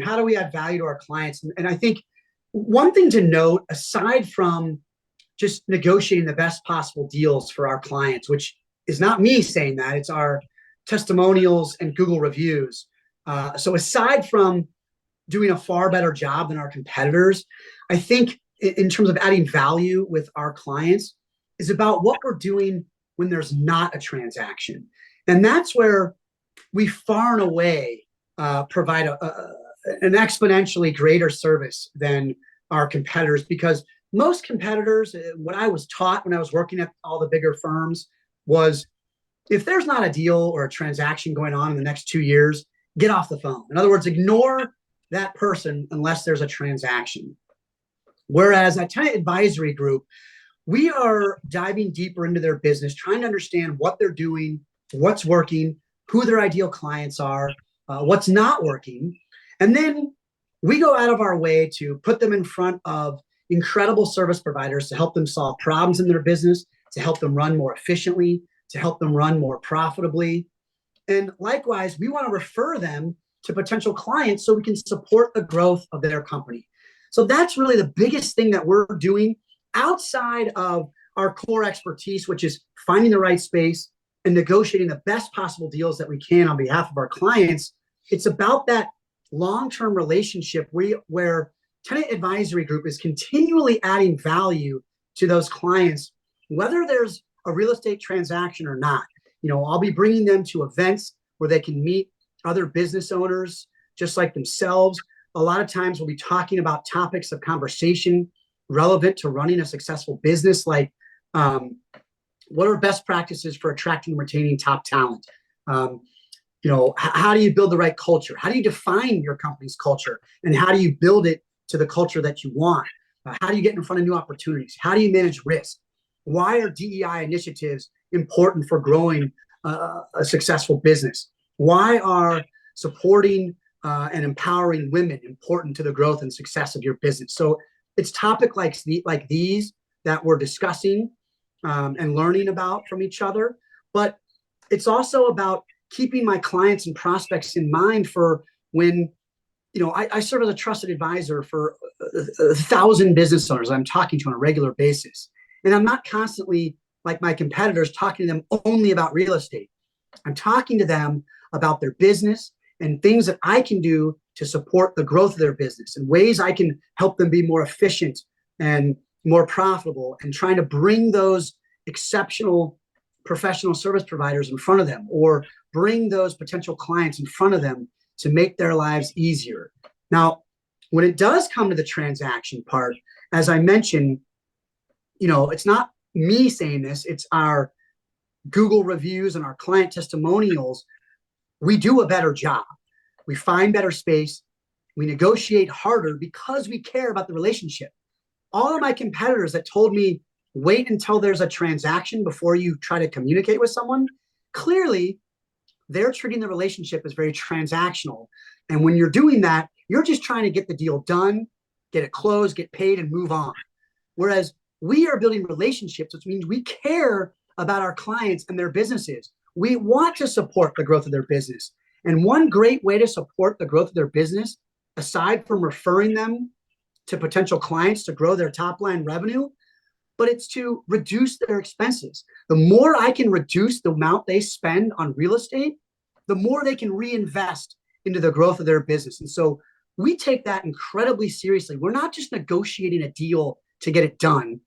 How do we add value to our clients? And I think one thing to note, aside from just negotiating the best possible deals for our clients, which is not me saying that, it's our testimonials and Google reviews. So aside from doing a far better job than our competitors, I think in terms of adding value with our clients is about what we're doing when there's not a transaction. And that's where we far and away provide an exponentially greater service than our competitors, because most competitors, what I was taught when I was working at all the bigger firms was, if there's not a deal or a transaction going on in the next 2 years, get off the phone. In other words, ignore that person unless there's a transaction. Whereas at Tenant Advisory Group, we are diving deeper into their business, trying to understand what they're doing, what's working, who their ideal clients are, what's not working. And then we go out of our way to put them in front of incredible service providers to help them solve problems in their business, to help them run more efficiently, to help them run more profitably. And likewise, we want to refer them to potential clients so we can support the growth of their company. So that's really the biggest thing that we're doing outside of our core expertise, which is finding the right space and negotiating the best possible deals that we can on behalf of our clients. It's about that long-term relationship where Tenant Advisory Group is continually adding value to those clients, whether there's a real estate transaction or not. I'll be bringing them to events where they can meet other business owners just like themselves. A lot of times we'll be talking about topics of conversation relevant to running a successful business, like what are best practices for attracting and retaining top talent? How do you build the right culture? How do you define your company's culture? And how do you build it to the culture that you want? How do you get in front of new opportunities? How do you manage risk? Why are DEI initiatives important for growing a successful business? Why are supporting and empowering women important to the growth and success of your business? So it's topics like these that we're discussing and learning about from each other. But it's also about keeping my clients and prospects in mind for when, I serve as a trusted advisor for 1,000 business owners I'm talking to on a regular basis. And I'm not constantly, like my competitors, talking to them only about real estate. I'm talking to them about their business and things that I can do to support the growth of their business, and ways I can help them be more efficient and more profitable, and trying to bring those exceptional professional service providers in front of them, or bring those potential clients in front of them to make their lives easier. Now, when it does come to the transaction part, as I mentioned, it's not me saying this, it's our Google reviews and our client testimonials. We do a better job. We find better space. We negotiate harder because we care about the relationship. All of my competitors that told me, wait until there's a transaction before you try to communicate with someone, clearly they're treating the relationship as very transactional. And when you're doing that, you're just trying to get the deal done, get it closed, get paid, and move on. Whereas we are building relationships, which means we care about our clients and their businesses. We want to support the growth of their business. And one great way to support the growth of their business, aside from referring them to potential clients to grow their top line revenue, but it's to reduce their expenses. The more I can reduce the amount they spend on real estate, the more they can reinvest into the growth of their business. And so we take that incredibly seriously. We're not just negotiating a deal to get it done.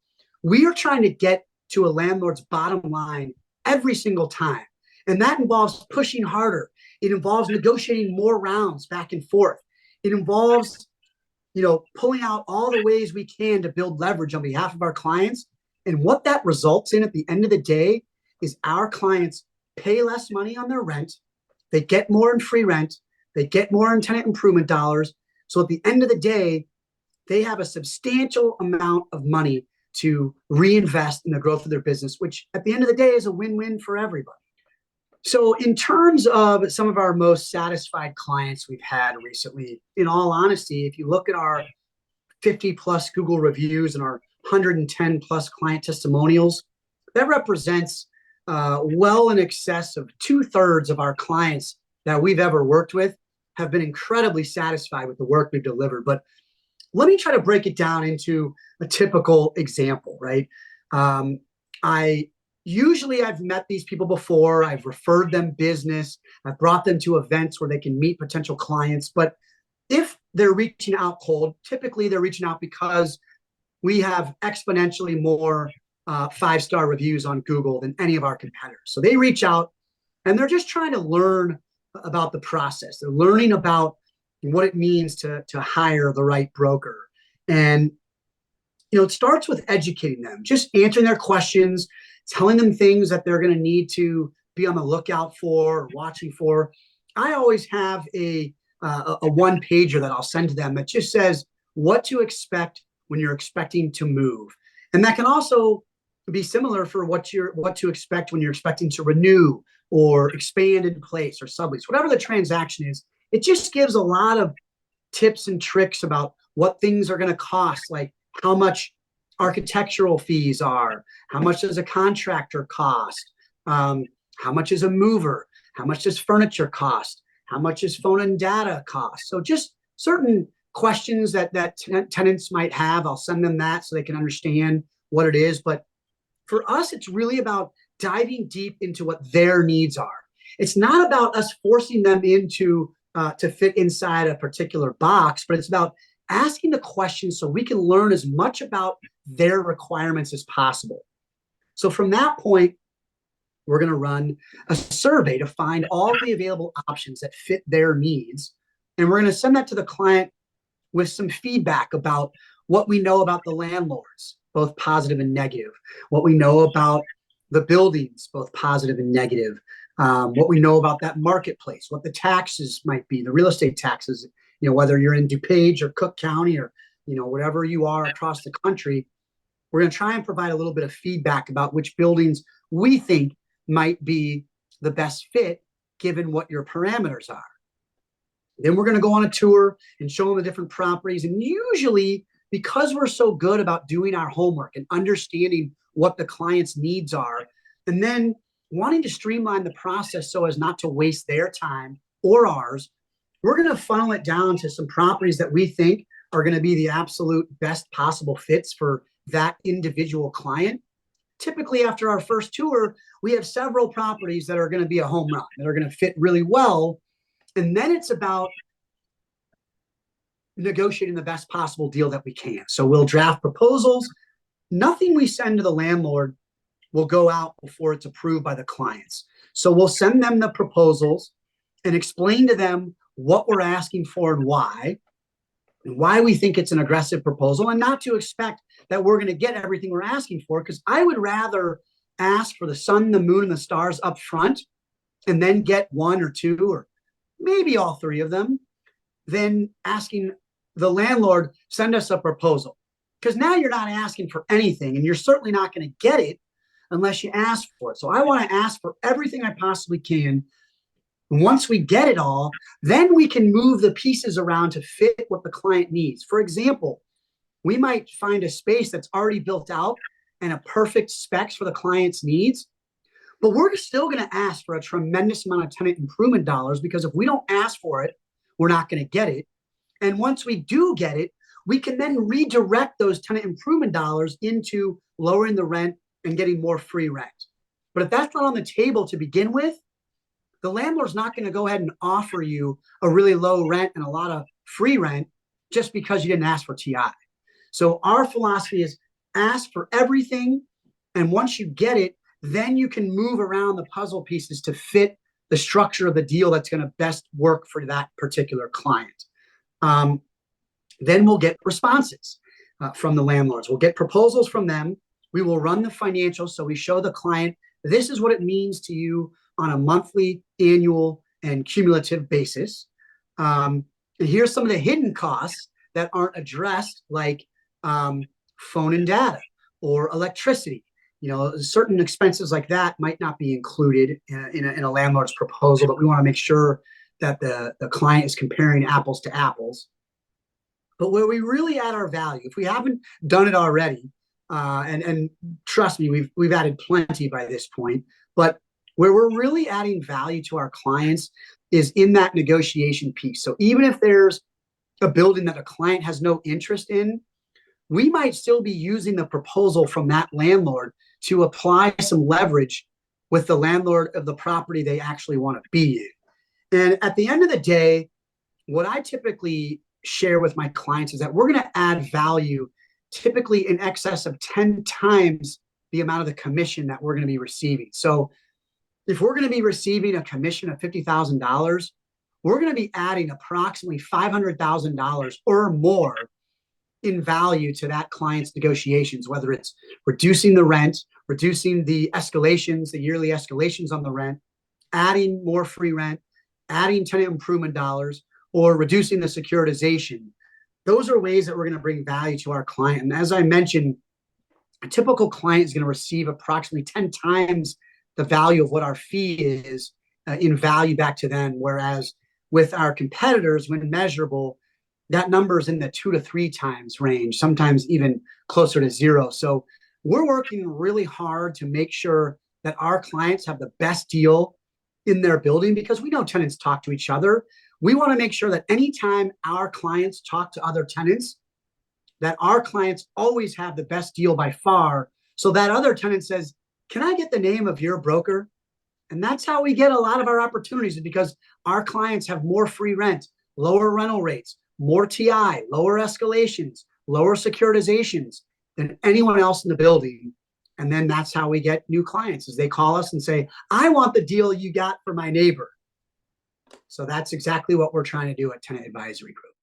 We are trying to get to a landlord's bottom line every single time. And that involves pushing harder. It involves negotiating more rounds back and forth. It involves, pulling out all the ways we can to build leverage on behalf of our clients. And what that results in at the end of the day is our clients pay less money on their rent. They get more in free rent. They get more in tenant improvement dollars. So at the end of the day, they have a substantial amount of money to reinvest in the growth of their business, which at the end of the day is a win-win for everybody. So in terms of some of our most satisfied clients we've had recently, in all honesty, if you look at our 50 plus Google reviews and our 110 plus client testimonials, that represents well in excess of 2/3 of our clients that we've ever worked with have been incredibly satisfied with the work we've delivered. But let me try to break it down into a typical example, right? I've met these people before. I've referred them business. I've brought them to events where they can meet potential clients. But if they're reaching out cold, typically they're reaching out because we have exponentially more 5-star reviews on Google than any of our competitors. So they reach out and they're just trying to learn about the process. They're learning about what it means to hire the right broker. And, it starts with educating them, just answering their questions, telling them things that they're going to need to be on the lookout for, or watching for. I always have a one-pager that I'll send to them that just says what to expect when you're expecting to move. And that can also be similar for what to expect when you're expecting to renew or expand in place or sublease, whatever the transaction is. It just gives a lot of tips and tricks about what things are going to cost, like how much architectural fees are, how much does a contractor cost, how much is a mover, how much does furniture cost, how much is phone and data cost. So just certain questions that tenants might have, I'll send them that so they can understand what it is. But for us, it's really about diving deep into what their needs are. It's not about us forcing them into to fit inside a particular box, but it's about asking the questions so we can learn as much about their requirements as possible. So from that point, we're going to run a survey to find all the available options that fit their needs. And we're going to send that to the client with some feedback about what we know about the landlords, both positive and negative, what we know about the buildings, both positive and negative, what we know about that marketplace, what the taxes might be, the real estate taxes, whether you're in DuPage or Cook County or, whatever you are across the country. We're going to try and provide a little bit of feedback about which buildings we think might be the best fit given what your parameters are. Then we're going to go on a tour and show them the different properties. And usually, because we're so good about doing our homework and understanding what the client's needs are, and then wanting to streamline the process so as not to waste their time or ours, we're going to funnel it down to some properties that we think are going to be the absolute best possible fits for that individual client. Typically, after our first tour, we have several properties that are going to be a home run, that are going to fit really well. And then it's about negotiating the best possible deal that we can. So we'll draft proposals. Nothing we send to the landlord will go out before it's approved by the clients. So we'll send them the proposals and explain to them what we're asking for and why we think it's an aggressive proposal, and not to expect that we're going to get everything we're asking for, because I would rather ask for the sun, the moon, and the stars up front and then get one or two or maybe all three of them than asking the landlord, send us a proposal. Because now you're not asking for anything, and you're certainly not going to get it unless you ask for it. So I want to ask for everything I possibly can. And once we get it all, then we can move the pieces around to fit what the client needs. For example, we might find a space that's already built out and a perfect specs for the client's needs, but we're still going to ask for a tremendous amount of tenant improvement dollars, because if we don't ask for it, we're not going to get it. And once we do get it, we can then redirect those tenant improvement dollars into lowering the rent and getting more free rent. But if that's not on the table to begin with, the landlord's not going to go ahead and offer you a really low rent and a lot of free rent just because you didn't ask for TI. So our philosophy is ask for everything, and once you get it, then you can move around the puzzle pieces to fit the structure of the deal that's going to best work for that particular client. Then we'll get responses from the landlords. We'll get proposals from them. We will run the financials, so we show the client, this is what it means to you on a monthly, annual, and cumulative basis. And here's some of the hidden costs that aren't addressed, like phone and data or electricity. Certain expenses like that might not be included in a landlord's proposal, but we want to make sure that the client is comparing apples to apples. But where we really add our value, if we haven't done it already, and trust me, we've added plenty by this point, but where we're really adding value to our clients is in that negotiation piece. So even if there's a building that a client has no interest in, we might still be using the proposal from that landlord to apply some leverage with the landlord of the property they actually want to be in. And at the end of the day, what I typically share with my clients is that we're going to add value typically in excess of 10 times the amount of the commission that we're going to be receiving. So if we're going to be receiving a commission of $50,000, we're going to be adding approximately $500,000 or more in value to that client's negotiations, whether it's reducing the rent, reducing the escalations, the yearly escalations on the rent, adding more free rent, adding tenant improvement dollars, or reducing the securitization. Those are ways that we're going to bring value to our client. And as I mentioned, a typical client is going to receive approximately 10 times the value of what our fee is in value back to them. Whereas with our competitors, when measurable, that number is in the 2 to 3 times range, sometimes even closer to 0. So we're working really hard to make sure that our clients have the best deal in their building, because we know tenants talk to each other. We want to make sure that anytime our clients talk to other tenants, that our clients always have the best deal by far. So that other tenant says, can I get the name of your broker? And that's how we get a lot of our opportunities, because our clients have more free rent, lower rental rates, more TI, lower escalations, lower securitizations than anyone else in the building. And then that's how we get new clients, is they call us and say, I want the deal you got for my neighbor. So that's exactly what we're trying to do at Tenant Advisory Group.